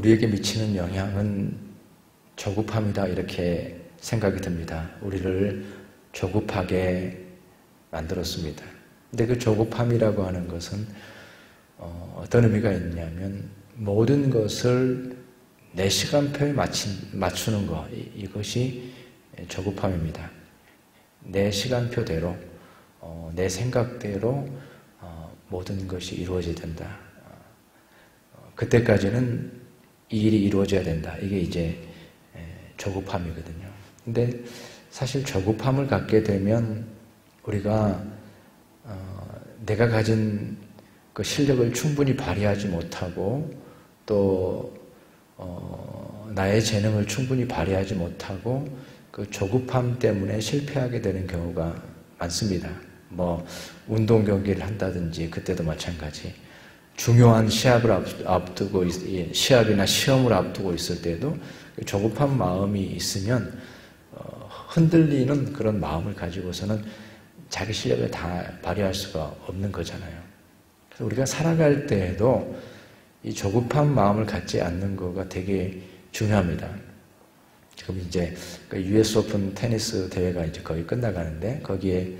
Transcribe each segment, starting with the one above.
우리에게 미치는 영향은 조급함이다 이렇게 생각이 듭니다. 우리를 조급하게 만들었습니다. 근데 그 조급함이라고 하는 것은 어떤 의미가 있냐면 모든 것을 내 시간표에 맞추는 것, 이것이 조급함입니다. 내 시간표대로, 내 생각대로 모든 것이 이루어져야 된다. 그때까지는 이 일이 이루어져야 된다. 이게 이제 조급함이거든요. 근데 사실 조급함을 갖게 되면 우리가 내가 가진 그 실력을 충분히 발휘하지 못하고 또 나의 재능을 충분히 발휘하지 못하고 그 조급함 때문에 실패하게 되는 경우가 많습니다. 뭐 운동 경기를 한다든지 그때도 마찬가지. 중요한 시합이나 시험을 앞두고 있을 때도 조급한 마음이 있으면 흔들리는 그런 마음을 가지고서는 자기 실력을 다 발휘할 수가 없는 거잖아요. 그래서 우리가 살아갈 때에도 이 조급한 마음을 갖지 않는 거가 되게 중요합니다. 지금 이제 US 오픈 테니스 대회가 이제 거의 끝나가는데 거기에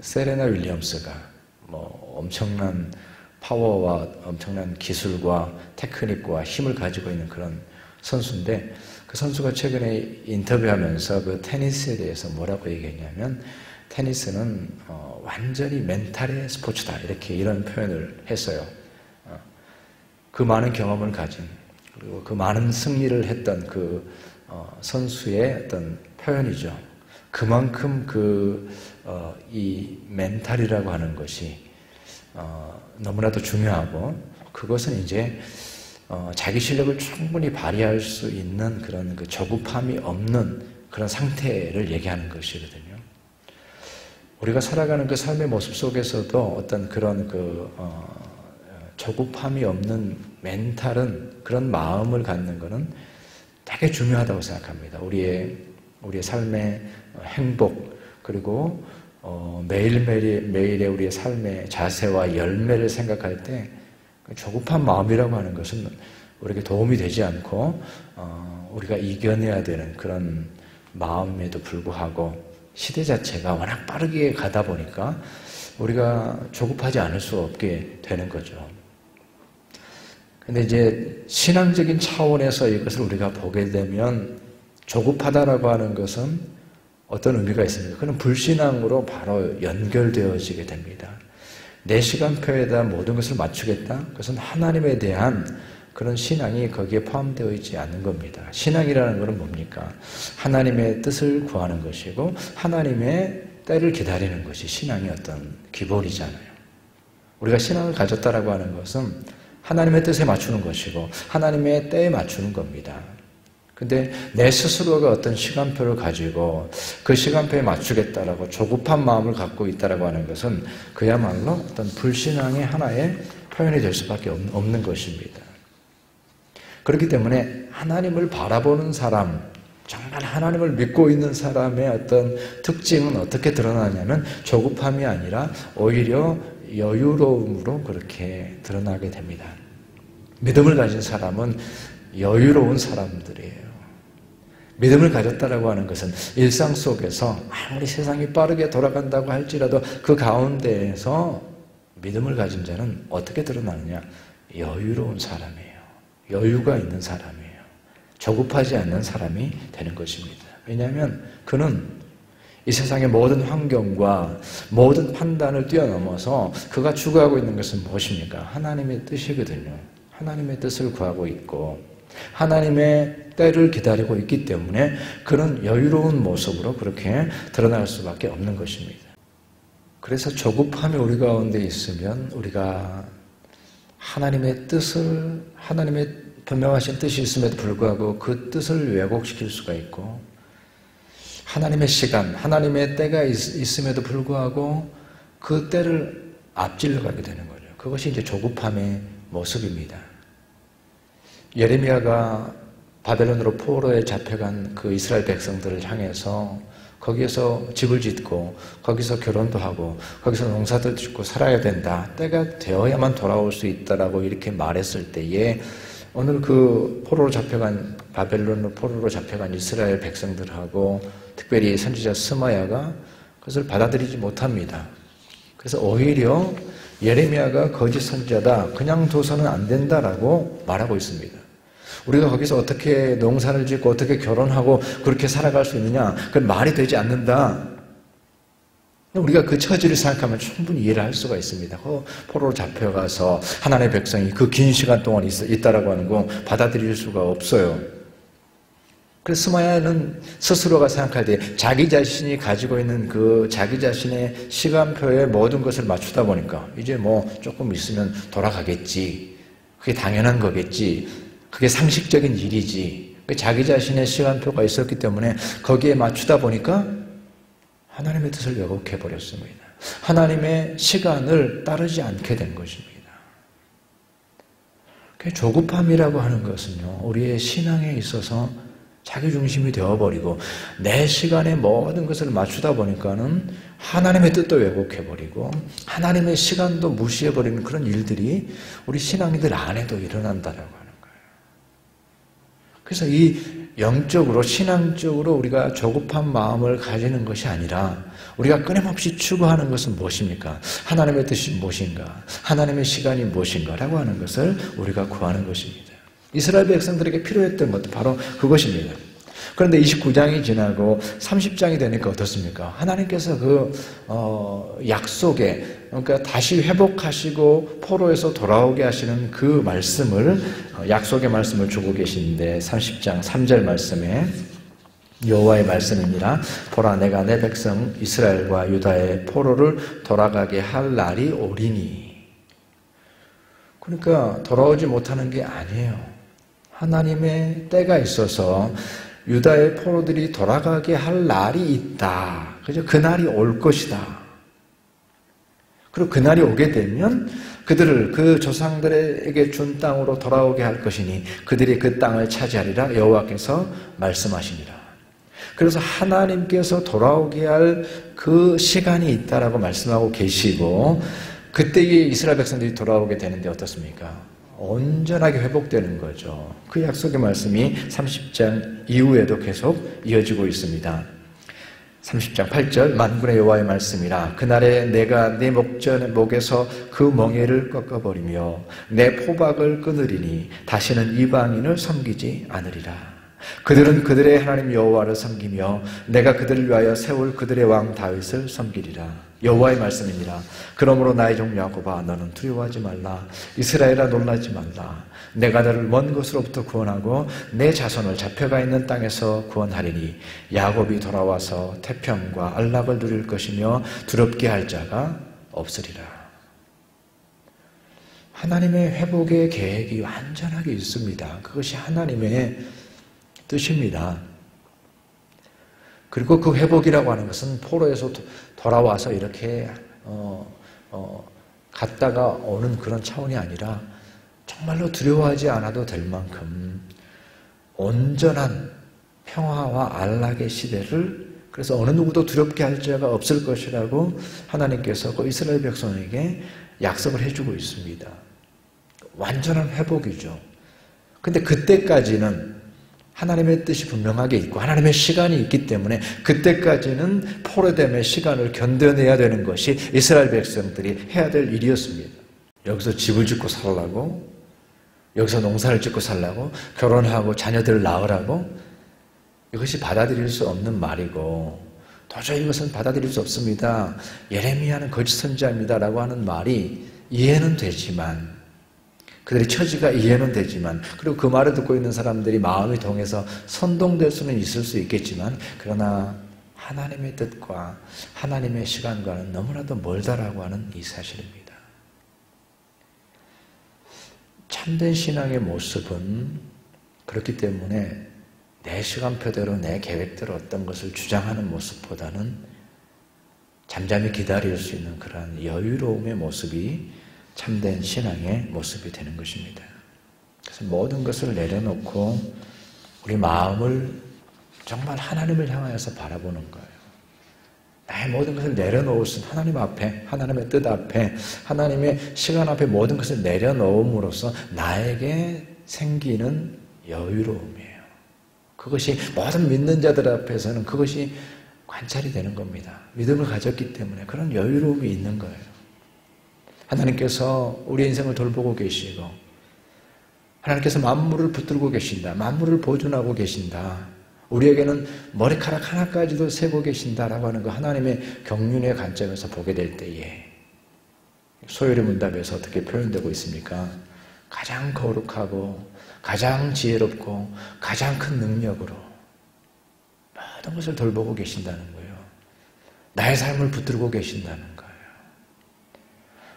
세레나 윌리엄스가 뭐 엄청난 파워와 엄청난 기술과 테크닉과 힘을 가지고 있는 그런 선수인데 그 선수가 최근에 인터뷰하면서 그 테니스에 대해서 뭐라고 얘기했냐면 테니스는 완전히 멘탈의 스포츠다 이런 표현을 했어요. 그 많은 경험을 가진 그리고 그 많은 승리를 했던 그 선수의 어떤 표현이죠. 그만큼 이 멘탈이라고 하는 것이 너무나도 중요하고 그것은 이제 자기 실력을 충분히 발휘할 수 있는 그런 그 조급함이 없는 그런 상태를 얘기하는 것이거든요. 우리가 살아가는 그 삶의 모습 속에서도 어떤 그런 조급함이 없는 멘탈은 그런 마음을 갖는 것은 되게 중요하다고 생각합니다. 우리의 삶의 행복 그리고 매일매일의 우리의 삶의 자세와 열매를 생각할 때 조급한 마음이라고 하는 것은 우리에게 도움이 되지 않고 우리가 이겨내야 되는 그런 마음에도 불구하고 시대 자체가 워낙 빠르게 가다 보니까 우리가 조급하지 않을 수 없게 되는 거죠. 근데 이제 신앙적인 차원에서 이것을 우리가 보게 되면 조급하다라고 하는 것은 어떤 의미가 있습니까? 그건 불신앙으로 바로 연결되어지게 됩니다. 내 시간표에다 모든 것을 맞추겠다? 그것은 하나님에 대한 그런 신앙이 거기에 포함되어 있지 않는 겁니다. 신앙이라는 것은 뭡니까? 하나님의 뜻을 구하는 것이고 하나님의 때를 기다리는 것이 신앙의 어떤 기본이잖아요. 우리가 신앙을 가졌다라고 하는 것은 하나님의 뜻에 맞추는 것이고 하나님의 때에 맞추는 겁니다. 근데 내 스스로가 어떤 시간표를 가지고 그 시간표에 맞추겠다라고 조급한 마음을 갖고 있다라고 하는 것은 그야말로 어떤 불신앙의 하나의 표현이 될 수밖에 없는 것입니다. 그렇기 때문에 하나님을 바라보는 사람, 정말 하나님을 믿고 있는 사람의 어떤 특징은 어떻게 드러나냐면 조급함이 아니라 오히려 여유로움으로 그렇게 드러나게 됩니다. 믿음을 가진 사람은 여유로운 사람들이에요. 믿음을 가졌다라고 하는 것은 일상 속에서 아무리 세상이 빠르게 돌아간다고 할지라도 그 가운데에서 믿음을 가진 자는 어떻게 드러나느냐? 여유로운 사람이에요. 여유가 있는 사람이에요. 조급하지 않는 사람이 되는 것입니다. 왜냐하면 그는 이 세상의 모든 환경과 모든 판단을 뛰어넘어서 그가 추구하고 있는 것은 무엇입니까? 하나님의 뜻이거든요. 하나님의 뜻을 구하고 있고 하나님의 때를 기다리고 있기 때문에 그런 여유로운 모습으로 그렇게 드러날 수밖에 없는 것입니다. 그래서 조급함이 우리 가운데 있으면 우리가 하나님의 분명하신 뜻이 있음에도 불구하고 그 뜻을 왜곡시킬 수가 있고 하나님의 시간, 하나님의 때가 있음에도 불구하고 그 때를 앞질러 가게 되는 거죠. 그것이 이제 조급함의 모습입니다. 예레미야가 바벨론으로 포로에 잡혀간 그 이스라엘 백성들을 향해서 거기에서 집을 짓고 거기서 결혼도 하고 거기서 농사도 짓고 살아야 된다. 때가 되어야만 돌아올 수 있다라고 이렇게 말했을 때에 오늘 그 포로로 잡혀간 바벨론으로 포로로 잡혀간 이스라엘 백성들하고 특별히 선지자 스마야가 그것을 받아들이지 못합니다. 그래서 오히려 예레미야가 거짓 선지자다, 그냥 둬서는 안 된다라고 말하고 있습니다. 우리가 거기서 어떻게 농사를 짓고 어떻게 결혼하고 그렇게 살아갈 수 있느냐, 그건 말이 되지 않는다. 우리가 그 처지를 생각하면 충분히 이해를 할 수가 있습니다. 포로로 잡혀가서 하나님의 백성이 그 긴 시간 동안 있다라고 하는 거 받아들일 수가 없어요. 그래서 스마야는 스스로가 생각할 때 자기 자신이 가지고 있는 그 자기 자신의 시간표에 모든 것을 맞추다 보니까 이제 뭐 조금 있으면 돌아가겠지, 그게 당연한 거겠지, 그게 상식적인 일이지, 자기 자신의 시간표가 있었기 때문에 거기에 맞추다 보니까 하나님의 뜻을 왜곡해버렸습니다. 하나님의 시간을 따르지 않게 된 것입니다. 조급함이라고 하는 것은요, 우리의 신앙에 있어서 자기중심이 되어버리고 내 시간에 모든 것을 맞추다 보니까는 하나님의 뜻도 왜곡해버리고 하나님의 시간도 무시해버리는 그런 일들이 우리 신앙인들 안에도 일어난다라고 하는 거예요. 그래서 이 영적으로 신앙적으로 우리가 조급한 마음을 가지는 것이 아니라 우리가 끊임없이 추구하는 것은 무엇입니까? 하나님의 뜻이 무엇인가? 하나님의 시간이 무엇인가? 라고 하는 것을 우리가 구하는 것입니다. 이스라엘 백성들에게 필요했던 것도 바로 그것입니다. 그런데 29장이 지나고 30장이 되니까 어떻습니까? 하나님께서 그 약속에, 그러니까 다시 회복하시고 포로에서 돌아오게 하시는 그 말씀을, 약속의 말씀을 주고 계신데 30장 3절 말씀에 여호와의 말씀이니라. 보라, 내가 내 백성 이스라엘과 유다의 포로를 돌아가게 할 날이 오리니. 그러니까 돌아오지 못하는 게 아니에요. 하나님의 때가 있어서 유다의 포로들이 돌아가게 할 날이 있다. 그죠? 그 날이 올 것이다. 그리고 그 날이 오게 되면 그들을 그 조상들에게 준 땅으로 돌아오게 할 것이니 그들이 그 땅을 차지하리라. 여호와께서 말씀하시니라. 그래서 하나님께서 돌아오게 할 그 시간이 있다라고 말씀하고 계시고, 그때에 이스라엘 백성들이 돌아오게 되는데 어떻습니까? 온전하게 회복되는 거죠. 그 약속의 말씀이 30장 이후에도 계속 이어지고 있습니다. 30장 8절, 만군의 여호와의 말씀이라. 그날에 내가 네 목에서 그 멍에를 꺾어버리며 내 포박을 끊으리니 다시는 이방인을 섬기지 않으리라. 그들은 그들의 하나님 여호와를 섬기며 내가 그들을 위하여 세울 그들의 왕 다윗을 섬기리라. 여호와의 말씀이니라. 그러므로 나의 종 야곱아, 너는 두려워하지 말라. 이스라엘아, 놀라지 말라. 내가 너를 먼 곳으로부터 구원하고 내 자손을 잡혀가 있는 땅에서 구원하리니 야곱이 돌아와서 태평과 안락을 누릴 것이며 두렵게 할 자가 없으리라. 하나님의 회복의 계획이 완전하게 있습니다. 그것이 하나님의 뜻입니다. 그리고 그 회복이라고 하는 것은 포로에서 돌아와서 이렇게 갔다가 오는 그런 차원이 아니라 정말로 두려워하지 않아도 될 만큼 온전한 평화와 안락의 시대를, 그래서 어느 누구도 두렵게 할 자가 없을 것이라고 하나님께서 그 이스라엘 백성에게 약속을 해주고 있습니다. 완전한 회복이죠. 근데 그때까지는 하나님의 뜻이 분명하게 있고 하나님의 시간이 있기 때문에 그때까지는 포로됨의 시간을 견뎌내야 되는 것이 이스라엘 백성들이 해야 될 일이었습니다. 여기서 집을 짓고 살라고, 여기서 농사를 짓고 살라고, 결혼하고 자녀들을 낳으라고, 이것이 받아들일 수 없는 말이고 도저히 이것은 받아들일 수 없습니다. 예레미야는 거짓 선지자입니다라고 하는 말이 이해는 되지만, 그들의 처지가 이해는 되지만, 그리고 그 말을 듣고 있는 사람들이 마음이 동해서 선동될 수는 있을 수 있겠지만, 그러나 하나님의 뜻과 하나님의 시간과는 너무나도 멀다라고 하는 이 사실입니다. 참된 신앙의 모습은 그렇기 때문에 내 시간표대로 내 계획대로 어떤 것을 주장하는 모습보다는 잠잠히 기다릴 수 있는 그러한 여유로움의 모습이 참된 신앙의 모습이 되는 것입니다. 그래서 모든 것을 내려놓고 우리 마음을 정말 하나님을 향하여서 바라보는 거예요. 나의 모든 것을 내려놓으신 하나님 앞에, 하나님의 뜻 앞에, 하나님의 시간 앞에 모든 것을 내려놓음으로써 나에게 생기는 여유로움이에요. 그것이 모든 믿는 자들 앞에서는 그것이 관찰이 되는 겁니다. 믿음을 가졌기 때문에 그런 여유로움이 있는 거예요. 하나님께서 우리 인생을 돌보고 계시고 하나님께서 만물을 붙들고 계신다. 만물을 보존하고 계신다. 우리에게는 머리카락 하나까지도 세고 계신다라고 하는 거 하나님의 경륜의 관점에서 보게 될 때에 소요리 문답에서 어떻게 표현되고 있습니까? 가장 거룩하고 가장 지혜롭고 가장 큰 능력으로 모든 것을 돌보고 계신다는 거예요. 나의 삶을 붙들고 계신다는 거예요.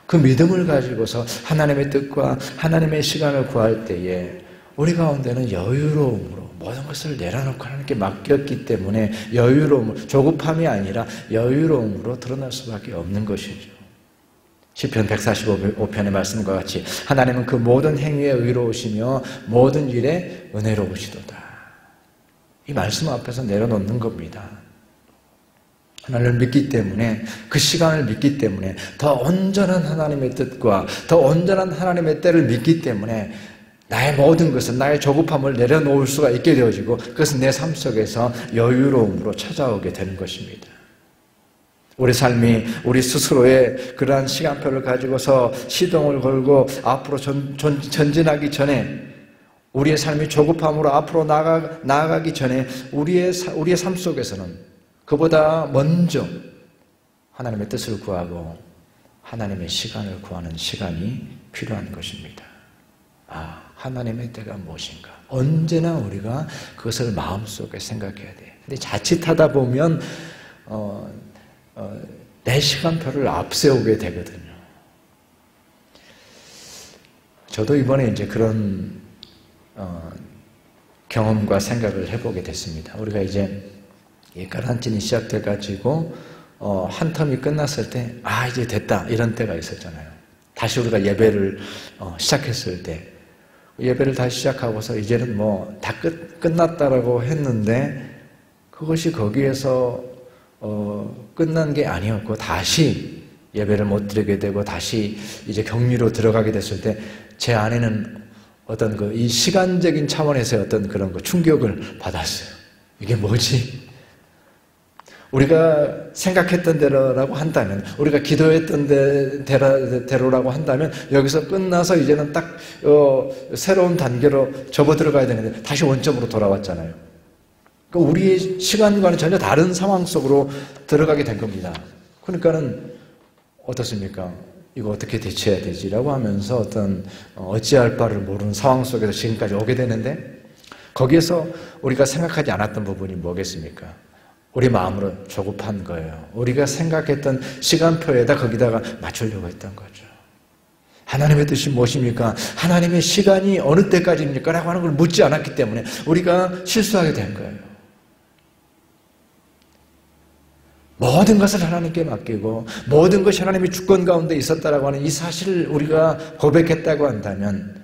그 믿음을 가지고서 하나님의 뜻과 하나님의 시간을 구할 때에 우리 가운데는 여유로움으로 모든 것을 내려놓고 하나님께 맡겼기 때문에 여유로움으로, 조급함이 아니라 여유로움으로 드러날 수밖에 없는 것이죠. 시편 145편의 말씀과 같이 하나님은 그 모든 행위에 의로우시며 모든 일에 은혜로우시도다. 이 말씀 앞에서 내려놓는 겁니다. 하나님을 믿기 때문에, 그 시간을 믿기 때문에, 더 온전한 하나님의 뜻과 더 온전한 하나님의 때를 믿기 때문에 나의 모든 것을, 나의 조급함을 내려놓을 수가 있게 되어지고 그것은 내 삶 속에서 여유로움으로 찾아오게 되는 것입니다. 우리 삶이 우리 스스로의 그러한 시간표를 가지고서 시동을 걸고 앞으로 전진하기 전에, 우리의 삶이 조급함으로 앞으로 나아가기 전에 우리의 삶 속에서는 그보다 먼저 하나님의 뜻을 구하고 하나님의 시간을 구하는 시간이 필요한 것입니다. 하나님의 때가 무엇인가? 언제나 우리가 그것을 마음속에 생각해야 돼요. 근데 자칫하다 보면 내 시간표를 앞세우게 되거든요. 저도 이번에 이제 그런 경험과 생각을 해보게 됐습니다. 우리가 이제 가라앉힌이 시작돼가지고 한 텀이 끝났을 때 이제 됐다 이런 때가 있었잖아요. 다시 우리가 예배를 시작했을 때 예배를 다시 시작하고서 이제는 뭐 다 끝났다라고 했는데 그것이 거기에서 끝난 게 아니었고 다시 예배를 못 드리게 되고 다시 이제 격리로 들어가게 됐을 때 제 안에는 어떤 이 시간적인 차원에서의 어떤 그런 충격을 받았어요. 이게 뭐지? 우리가 생각했던 대로라고 한다면, 우리가 기도했던 대로라고 한다면 여기서 끝나서 이제는 딱 새로운 단계로 접어 들어가야 되는데 다시 원점으로 돌아왔잖아요. 그러니까 우리의 시간과는 전혀 다른 상황 속으로 들어가게 된 겁니다. 그러니까는 어떻습니까? 이거 어떻게 대처해야 되지라고 하면서 어찌할 바를 모르는 상황 속에서 지금까지 오게 되는데, 거기에서 우리가 생각하지 않았던 부분이 뭐겠습니까? 우리 마음으로 조급한 거예요. 우리가 생각했던 시간표에다 거기다가 맞추려고 했던 거죠. 하나님의 뜻이 무엇입니까? 하나님의 시간이 어느 때까지입니까? 라고 하는 걸 묻지 않았기 때문에 우리가 실수하게 된 거예요. 모든 것을 하나님께 맡기고 모든 것이 하나님의 주권 가운데 있었다라고 하는 이 사실을 우리가 고백했다고 한다면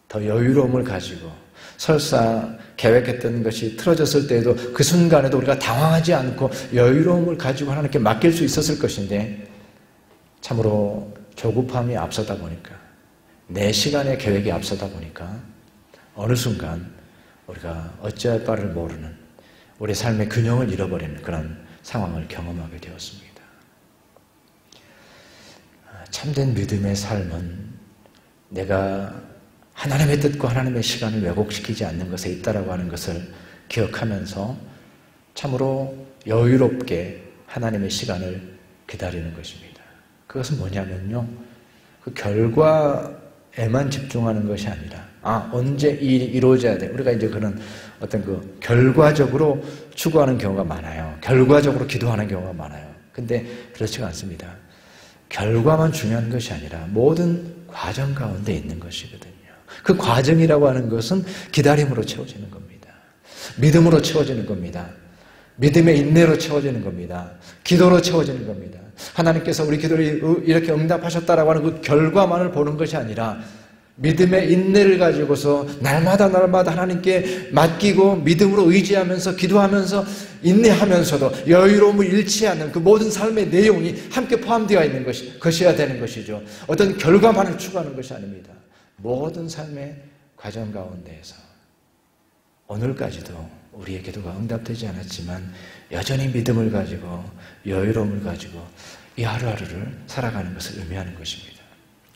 더 여유로움을 가지고 설사 계획했던 것이 틀어졌을 때에도 그 순간에도 우리가 당황하지 않고 여유로움을 가지고 하나님께 맡길 수 있었을 것인데, 참으로 조급함이 앞서다 보니까, 내 시간의 계획이 앞서다 보니까 어느 순간 우리가 어찌할 바를 모르는 우리 삶의 균형을 잃어버리는 그런 상황을 경험하게 되었습니다. 참된 믿음의 삶은 내가 하나님의 뜻과 하나님의 시간을 왜곡시키지 않는 것에 있다라고 하는 것을 기억하면서 참으로 여유롭게 하나님의 시간을 기다리는 것입니다. 그것은 뭐냐면요, 그 결과에만 집중하는 것이 아니라 언제 일이 이루어져야 돼. 우리가 이제 그런 어떤 결과적으로 추구하는 경우가 많아요. 결과적으로 기도하는 경우가 많아요. 근데 그렇지가 않습니다. 결과만 중요한 것이 아니라 모든 과정 가운데 있는 것이거든요. 그 과정이라고 하는 것은 기다림으로 채워지는 겁니다. 믿음으로 채워지는 겁니다. 믿음의 인내로 채워지는 겁니다. 기도로 채워지는 겁니다. 하나님께서 우리 기도를 이렇게 응답하셨다라고 하는 그 결과만을 보는 것이 아니라 믿음의 인내를 가지고서 날마다 하나님께 맡기고 믿음으로 의지하면서 기도하면서 인내하면서도 여유로움을 잃지 않는 그 모든 삶의 내용이 함께 포함되어 있는 것이어야 되는 것이죠. 어떤 결과만을 추구하는 것이 아닙니다. 모든 삶의 과정 가운데에서 오늘까지도 우리의 기도가 응답되지 않았지만 여전히 믿음을 가지고 여유로움을 가지고 이 하루하루를 살아가는 것을 의미하는 것입니다.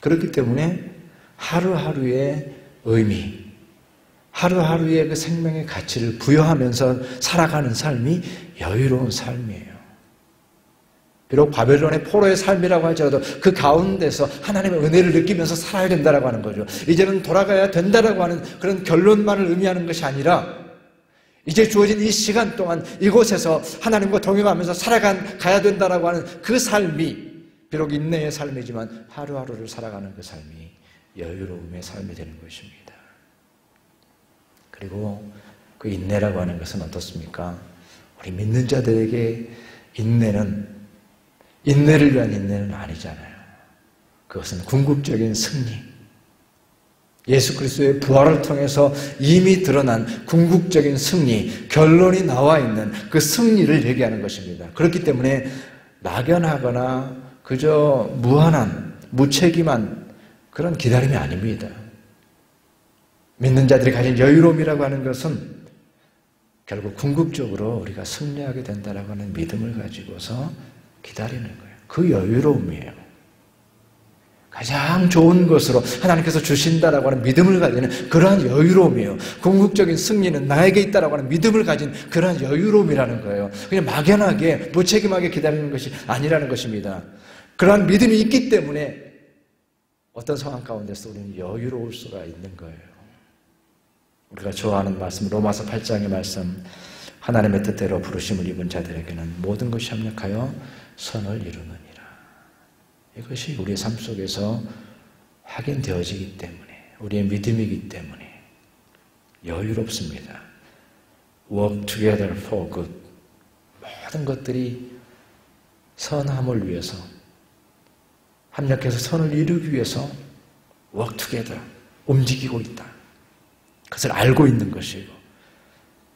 그렇기 때문에 하루하루의 의미, 하루하루의 그 생명의 가치를 부여하면서 살아가는 삶이 여유로운 삶이에요. 비록 바벨론의 포로의 삶이라고 할지라도 그 가운데서 하나님의 은혜를 느끼면서 살아야 된다라고 하는 거죠. 이제는 돌아가야 된다라고 하는 그런 결론만을 의미하는 것이 아니라 이제 주어진 이 시간 동안 이곳에서 하나님과 동행하면서 살아가야 된다라고 하는 그 삶이 비록 인내의 삶이지만 하루하루를 살아가는 그 삶이 여유로움의 삶이 되는 것입니다. 그리고 그 인내라고 하는 것은 어떻습니까? 우리 믿는 자들에게 인내를 위한 인내는 아니잖아요. 그것은 궁극적인 승리, 예수 그리스도의 부활을 통해서 이미 드러난 궁극적인 승리, 결론이 나와 있는 그 승리를 얘기하는 것입니다. 그렇기 때문에 막연하거나 그저 무한한, 무책임한 그런 기다림이 아닙니다. 믿는 자들이 가진 여유로움이라고 하는 것은 결국 궁극적으로 우리가 승리하게 된다라고 하는 믿음을 가지고서 기다리는 거예요. 그 여유로움이에요. 가장 좋은 것으로 하나님께서 주신다라고 하는 믿음을 가지는 그러한 여유로움이에요. 궁극적인 승리는 나에게 있다라고 하는 믿음을 가진 그러한 여유로움이라는 거예요. 그냥 막연하게 무책임하게 기다리는 것이 아니라는 것입니다. 그러한 믿음이 있기 때문에 어떤 상황 가운데서 우리는 여유로울 수가 있는 거예요. 우리가 좋아하는 말씀, 로마서 8장의 말씀, 하나님의 뜻대로 부르심을 입은 자들에게는 모든 것이 합력하여 선을 이루느니라. 이것이 우리의 삶 속에서 확인되어지기 때문에, 우리의 믿음이기 때문에 여유롭습니다. Work together for good. 모든 것들이 선함을 위해서, 합력해서 선을 이루기 위해서 work together, 움직이고 있다. 그것을 알고 있는 것이고,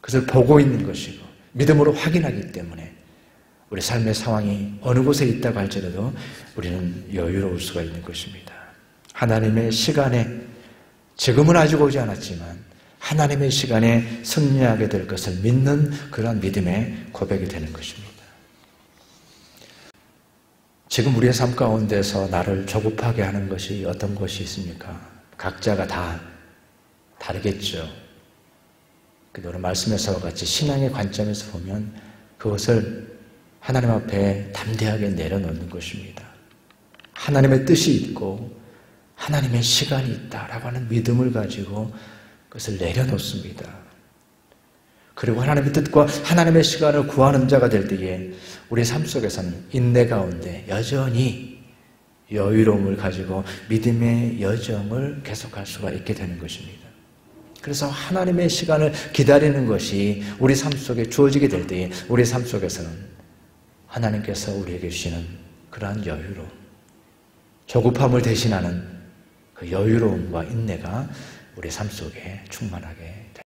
그것을 보고 있는 것이고, 믿음으로 확인하기 때문에 우리 삶의 상황이 어느 곳에 있다고 할지라도 우리는 여유로울 수가 있는 것입니다. 하나님의 시간에, 지금은 아직 오지 않았지만 하나님의 시간에 승리하게 될 것을 믿는 그런 믿음의 고백이 되는 것입니다. 지금 우리의 삶 가운데서 나를 조급하게 하는 것이 어떤 것이 있습니까? 각자가 다 다르겠죠. 오늘 말씀에서와 같이 신앙의 관점에서 보면 그것을 하나님 앞에 담대하게 내려놓는 것입니다. 하나님의 뜻이 있고 하나님의 시간이 있다라고 하는 믿음을 가지고 그것을 내려놓습니다. 그리고 하나님의 뜻과 하나님의 시간을 구하는 자가 될 때에 우리 삶 속에서는 인내 가운데 여전히 여유로움을 가지고 믿음의 여정을 계속할 수가 있게 되는 것입니다. 그래서 하나님의 시간을 기다리는 것이 우리 삶 속에 주어지게 될 때에 우리 삶 속에서는 하나님께서 우리에게 주시는 그러한 여유로움, 조급함을 대신하는 그 여유로움과 인내가 우리 삶 속에 충만하게 됩니다.